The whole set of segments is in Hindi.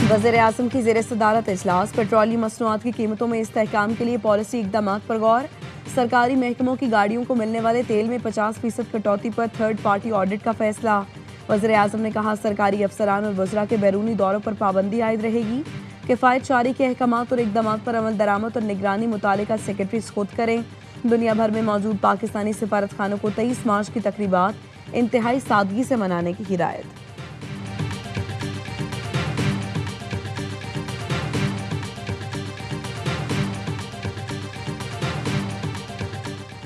वज़ीर-ए-आज़म की ज़ेर-ए-सदारत इजलास। पेट्रोलियम मसनूआत की कीमतों में इस्तेहकाम के लिए पॉलिसी इक़दामात पर गौर। सरकारी महकमों की गाड़ियों को मिलने वाले तेल में 50% कटौती पर थर्ड पार्टी ऑडिट का फैसला। वज़ीर-ए-आज़म ने कहा, सरकारी अफसरान और वज़रा के बैरूनी दौरों पर पाबंदी आयद रहेगी। किफ़ायत जारी के अहकामात और इक़दामात पर अमल दरामद और निगरानी मुतालिका सेक्रेटरीज खुद करें। दुनिया भर में मौजूद पाकिस्तानी सिफारतखानों को 23 मार्च की तकरीबात इंतहाई सादगी से मनाने की हिदायत।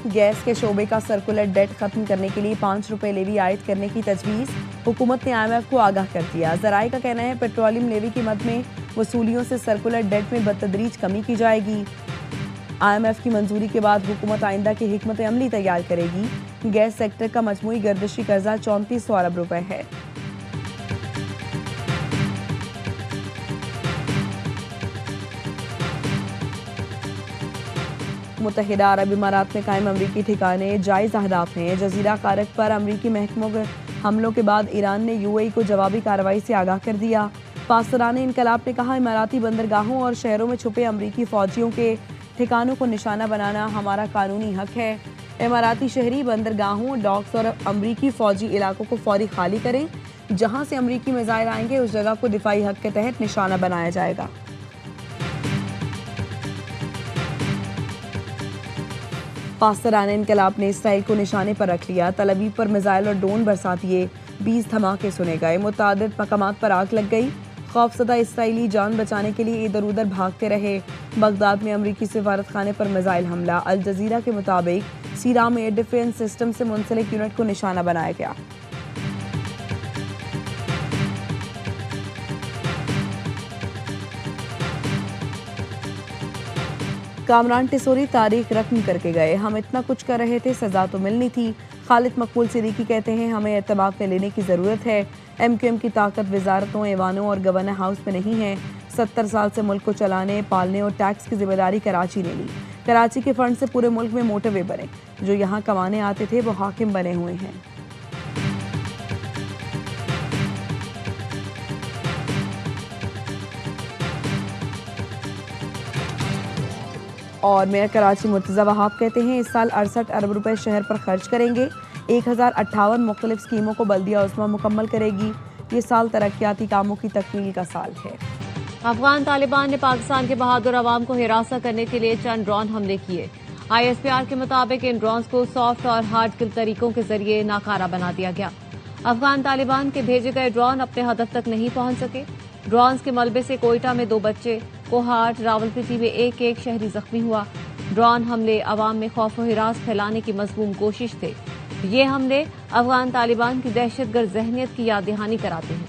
गैस के शोबे का सर्कुलर डेट खत्म करने के लिए 5 रुपए लेवी आयद करने की तजवीज़। हुकूमत ने IMF को आगाह कर दिया। ज़राए का कहना है, पेट्रोलियम लेवी की मद में वसूलियों से सर्कुलर डेट में बतदरीज कमी की जाएगी। IMF की मंजूरी के बाद हुकूमत आइंदा की हिकमत अमली तैयार करेगी। गैस सेक्टर का मजमूई गर्दिशी कर्जा 3400 अरब रुपए है। मुत्तहिदा अरब इमारात में कायम अमरीकी ठिकाने जायज़ अहदाफ हैं। जजीरा कारक पर अमरीकी महकमों के हमलों के बाद ईरान ने UAE को जवाबी कार्रवाई से आगाह कर दिया। पासदाराने इनकलाब ने कहा, इमाराती बंदरगाहों और शहरों में छुपे अमरीकी फौजियों के ठिकानों को निशाना बनाना हमारा कानूनी हक है। इमाराती शहरी बंदरगाहों, डॉक्स और अमरीकी फौजी इलाकों को फौरी खाली करें। जहां से अमरीकी मिसाइल आएंगे उस जगह को दिफाई हक के तहत निशाना बनाया जाएगा। पासदाराने इनकलाब ने इसराइल को निशाने पर रख लिया। तल अवीव पर मिसाइल और ड्रोन बरसा दिए। 20 धमाके सुने गए। मुतादिद मकामात पर आग लग गई। खौफजदा इसराइली जान बचाने के लिए इधर उधर भागते रहे। बगदाद में अमरीकी सिफारतखाने पर मिसाइल हमला। अल जजीरा के मुताबिक सीराम एयर डिफेंस सिस्टम से मुंसलिक यूनिट को निशाना बनाया गया। कामरान टिसोरी तारीख रकम करके गए। हम इतना कुछ कर रहे थे, सजा तो मिलनी थी। खालिद मकबूल सिद्दीकी कहते हैं, हमें एतमाद में लेने की ज़रूरत है। MQM की ताकत वजारतों, ऐवानों और गवर्नर हाउस में नहीं है। 70 साल से मुल्क को चलाने, पालने और टैक्स की जिम्मेदारी कराची ने ली। कराची के फंड से पूरे मुल्क में मोटरवे बने। जो यहाँ कमाने आते थे वो हाकिम बने हुए हैं। और मेयर कराची मुर्तज़ा वहाब कहते हैं, इस साल 68 अरब रुपए शहर पर खर्च करेंगे। 1058 मुख्तलिफ स्कीमों को बल्दिया उस्मा मुकम्मल करेगी। ये साल तरक्याती कामों की तकमील का साल है। अफगान तालिबान ने पाकिस्तान के बहादुर अवाम को हिरासा करने के लिए चंद ड्रोन हमले किए। ISPR के मुताबिक इन ड्रोन्स को सॉफ्ट और हार्ड किल तरीकों के जरिए नाकारा बना दिया गया। अफगान तालिबान के भेजे गए ड्रोन अपने हदफ तक नहीं पहुंच सके। ड्रोन्स के मलबे से कोयटा में 2 बच्चे, कोहाट, रावलपिंडी में एक शहरी जख्मी हुआ। ड्रोन हमले अवाम में खौफ व हिरास फैलाने की मज़मूम कोशिश थे। ये हमले अफगान तालिबान की दहशतगर्द जहनियत की याद दहानी कराते हैं।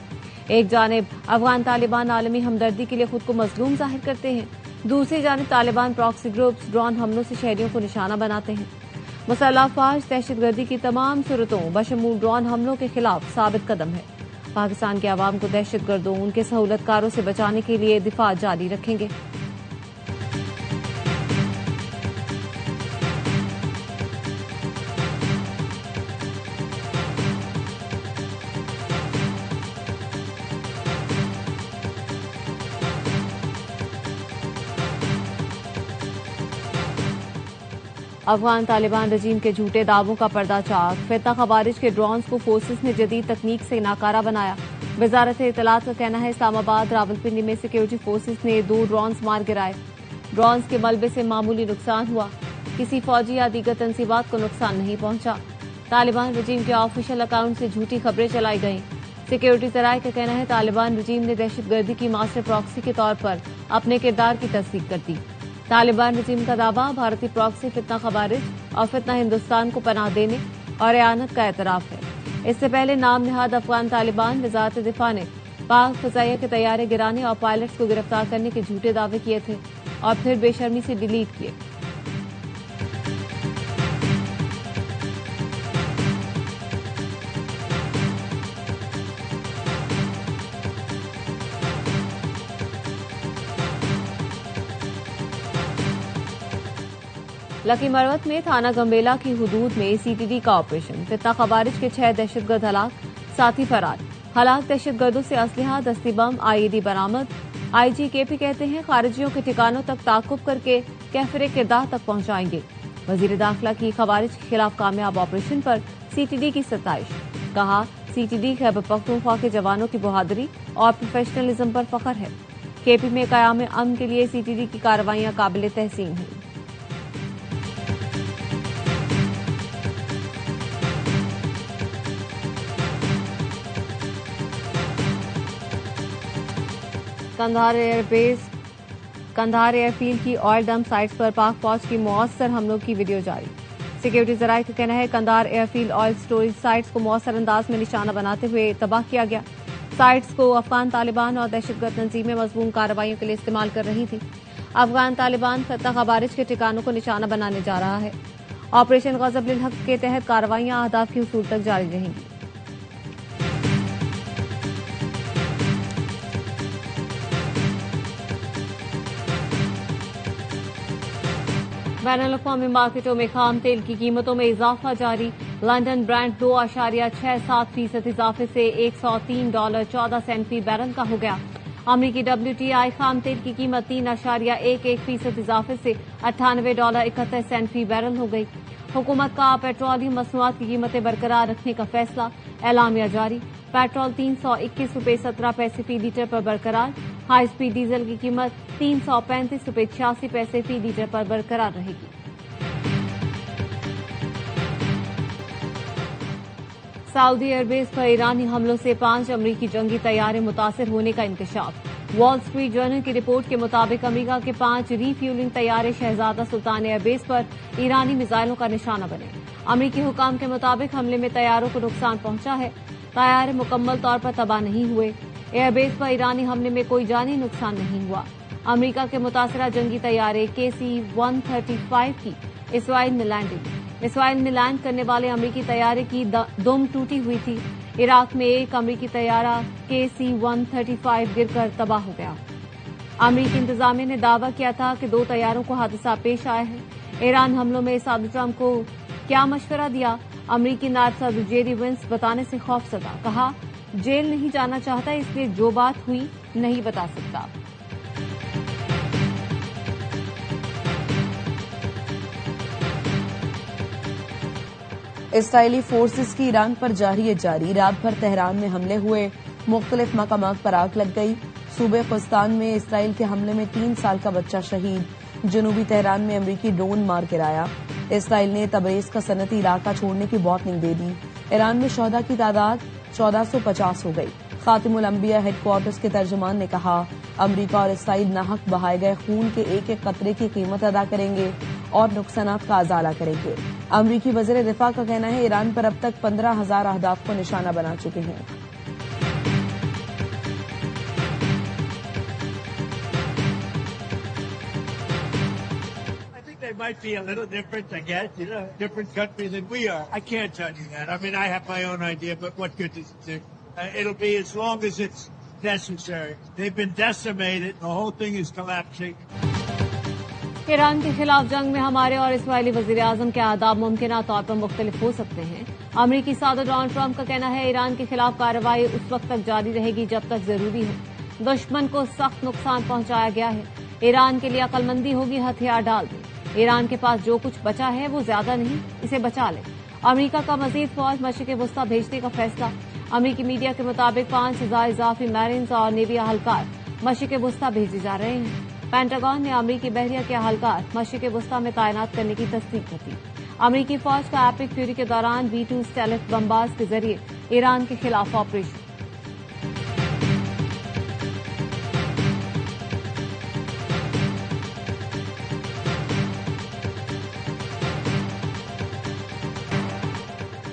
एक जानिब अफगान तालिबान आलमी हमदर्दी के लिए खुद को मजलूम जाहिर करते हैं, दूसरी जानिब तालिबान प्रॉक्सी ग्रुप्स ड्रोन हमलों से शहरियों को निशाना बनाते हैं। मुसल्लह अफवाज दहशतगर्दी की तमाम सूरतों बशमूल ड्रोन हमलों के खिलाफ साबित कदम है। पाकिस्तान के अवाम को दहशतगर्दों, उनके सहूलतकारों से बचाने के लिए दिफा जारी रखेंगे। अफगान तालिबान रजीम के झूठे दावों का पर्दाचाक। फितना खवारिज के ड्रोन्स को फोर्सेस ने जदीद तकनीक से नाकारा बनाया। वजारत इत्तलात का कहना है, इस्लामाबाद रावलपिंडी में सिक्योरिटी फोर्सेस ने 2 ड्रोन्स मार गिराए। ड्रोन्स के मलबे से मामूली नुकसान हुआ। किसी फौजी या दीगर तंसीबात को नुकसान नहीं पहुंचा। तालिबान रजीम के ऑफिशियल अकाउंट से झूठी खबरें चलाई गईं। सिक्योरिटी जराये का कहना है, तालिबान रजीम ने दहशतगर्दी की मास्टर प्रॉक्सी के तौर पर अपने किरदार की तस्दीक कर दी। तालिबान रजीम का दावा भारतीय प्रॉक्सी फितना खवारिज और फितना हिंदुस्तान को पनाह देने और एआनत का एतराफ है। इससे पहले नाम निहाद अफगान तालिबान वजारत दिफा ने पाक फजाइया के तैयारे गिराने और पायलट्स को गिरफ्तार करने के झूठे दावे किए थे और फिर बेशर्मी से डिलीट किए। लकी मरवत में थाना गंबेला की हुदूद में CTD का ऑपरेशन। फितना खवारिज के 6 दहशतगर्द हलाक, साथी फरार। हलाक दहशतगर्दों से असलहा, दस्ती बम, IED बरामद। IG KP कहते हैं खारिजियों के ठिकानों तक ताकुब करके कैफरे किरदार तक पहुंचाएंगे। वजीर दाखिला की खवारिज के खिलाफ कामयाब ऑपरेशन पर CTD की सताइश। कहा CTD खैबर पख्तूनख्वा के जवानों की बहादुरी और प्रोफेशनलिज्म पर फख्र है। KP में क़याम अमन के लिए CTD की कार्रवाइयां काबिल तहसीन हैं। कंधार एयरफील्ड की ऑयल डंप साइट्स पर पाक फौज की मौसर हमलों की वीडियो जारी। सिक्योरिटी जराये का कहना है Kandahar airfield oil storage sites को मौसर अंदाज में निशाना बनाते हुए तबाह किया गया। साइट्स को अफगान तालिबान और दहशतगर्द तंजीमें मजबून कार्रवाइयों के लिए इस्तेमाल कर रही थी। अफगान तालिबान फतह खवारिज के ठिकानों को निशाना बनाने जा रहा है। ऑपरेशन गजब लिल हक के तहत कार्रवाइयां अहदाफ की हुसूल तक जारी रहेंगी। बैनुल-अक़वामी मार्केटों में खाम तेल की कीमतों में इजाफा जारी। लंदन ब्रांड 2.67% इजाफे से $103.14 फी बैरल का हो गया। अमरीकी WTI खाम तेल की कीमत 3.11% इजाफे से $98.71 फी बैरल हो गई। हुकूमत का पेट्रोलियम मसनूआत की कीमतें बरकरार रखने का फैसला, एलामिया जारी। पेट्रोल $321.17 फी लीटर पर बरकरार। हाई स्पीड डीजल की कीमत $335.86 फी लीटर पर बरकरार रहेगी। सऊदी एयरबेस पर ईरानी हमलों से 5 अमरीकी जंगी तैयारे मुतासिर होने का इंकशाफ। वॉल स्ट्रीट जर्नल की रिपोर्ट के मुताबिक अमरीका के 5 रीफ्यूलिंग तैयारे शहजादा सुल्तान एयरबेस पर ईरानी मिसाइलों का निशाना बने। अमरीकी हुकाम के मुताबिक हमले में तैयारों को नुकसान पहुंचा है। तैयारे मुकम्मल तौर पर तबाह नहीं हुए। एयरबेस पर ईरानी हमले में कोई जानी नुकसान नहीं हुआ। अमरीका के मुतासरा जंगी तैयारे KC-135 की इसराइल में लैंडिंग। इसराइल में लैंड करने वाले अमरीकी तैयारे की दुम टूटी हुई थी। इराक में एक अमरीकी तैयारा KC-135 गिरकर तबाह हो गया। अमरीकी इंतजामिया ने दावा किया था कि 2 तैयारों को हादसा पेश आया है। ईरान हमलों में सऊदी ट्रंप को क्या मशवरा दिया? अमरीकी नायब सदर JD Vance बताने से खौफजदा। कहा जेल नहीं जाना चाहता, इसलिए जो बात हुई नहीं बता सकता। इसराइली फोर्सेस की ईरान पर जारी। रात भर तेहरान में हमले हुए। मुख्तलिफ मकामात पर आग लग गई। सूबे खुस्तान में इसराइल के हमले में 3 साल का बच्चा शहीद। जनूबी तेहरान में अमरीकी ड्रोन मार गिराया। इसराइल ने तबरेज का सनती इलाका छोड़ने की वार्निंग दे दी। ईरान में शोहदा की तादाद 1450 हो गई। खातिमुल अंबिया हेडक्वार्टर्स के तर्जुमान ने कहा अमरीका और इसराइल नाहक बहाए गए खून के एक एक कतरे की कीमत अदा करेंगे और नुकसानात का अजाला करेंगे। अमरीकी वज़ीर दिफा का कहना है ईरान पर अब तक 15,000 अहदाफ को निशाना बना चुके हैं। They might be a little different, I guess, different country than we are. I can't tell you that. I mean, I have my own idea, but what good does it do? It'll be as long as it's necessary. They've been decimated. The whole thing is collapsing. Iran के खिलाफ जंग में हमारे और इसराइली वजीर आजम के आदाब मुमकिन तौर पर मुख्तलिफ हो सकते हैं। अमरीकी सदर डोनाल्ड ट्रंप का कहना है ईरान के खिलाफ कार्रवाई उस वक्त तक जारी रहेगी जब तक जरूरी हो। दुश्मन को सख्त नुकसान पहुंचाया गया है। ईरान के लिए अक्लमंदी होगी हथियार डाल दें। ईरान के पास जो कुछ बचा है वो ज्यादा नहीं, इसे बचा ले। अमरीका का मजीद फौज मशरिक़ वस्ता भेजने का फैसला। अमरीकी मीडिया के मुताबिक 5,000 इजाफी मैरिन्स और नेवी अहलकार मशरिक़ वस्ता भेजे जा रहे हैं। पेंटागन ने अमरीकी बहरिया के अहलकार मशरिक़ वस्ता में तैनात करने की तस्दीक कर दी। अमरीकी फौज का एपिक फ्यूरी के दौरान B-2 स्टेल्थ बमबाज के जरिए ईरान के खिलाफ ऑपरेशन।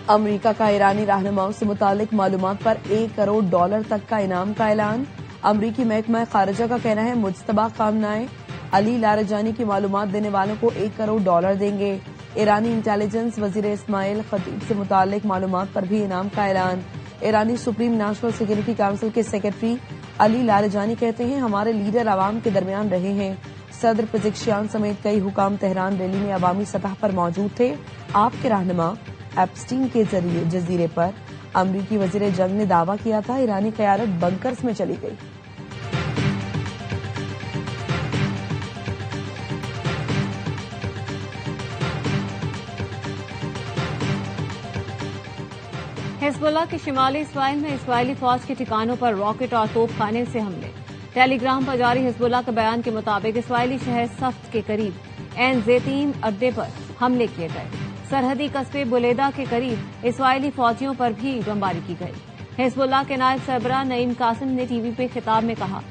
अमरीका का ईरानी रहनुमाओं से मुतालिक मालूमात पर $1 करोड़ तक का इनाम का ऐलान। अमरीकी महकमा खारिजा का कहना है मुज्तबा खामनाए अली लारजानी की मालूमात देने वालों को $1 करोड़ देंगे। ईरानी इंटेलिजेंस वजीर इस्माइल खतीब से मुतालिक मालूमात पर भी इनाम का ऐलान। ईरानी सुप्रीम नेशनल सिक्योरिटी काउंसिल के सेक्रेटरी अली लारजानी कहते हैं हमारे लीडर अवाम के दरमियान रहे हैं। सदर पेज़ेश्कियान समेत कई हुकाम तेहरान रैली में अवामी सतह पर मौजूद थे। आपके रहनुमा एप्स्टीन के जरिए जजीरे पर अमरीकी वजीर जंग ने दावा किया था ईरानी क़यादत बंकर्स में चली गई। हिजबुल्लाह के शिमाली इसराइल में इसराइली फौज के ठिकानों पर रॉकेट और तोपखाने से हमले। टेलीग्राम पर जारी हिजबुल्लाह के बयान के मुताबिक इसराइली शहर सफ्त के करीब एन ज़ैतीन अड्डे पर हमले किए गए। सरहदी कस्बे बुलेदा के करीब इसराइली फौजियों पर भी बमबारी की गई। हिजबुल्लाह के नायब सरबराह नईम कासिम ने टीवी पे खिताब में कहा,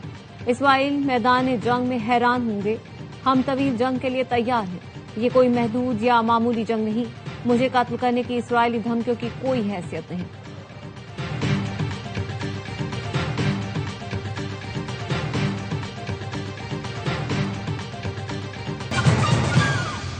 इसराइल मैदान जंग में हैरान होंगे, हम तवील जंग के लिए तैयार हैं। ये कोई महदूद या मामूली जंग नहीं, मुझे कत्ल करने की इसराइली धमकियों की कोई हैसियत नहीं।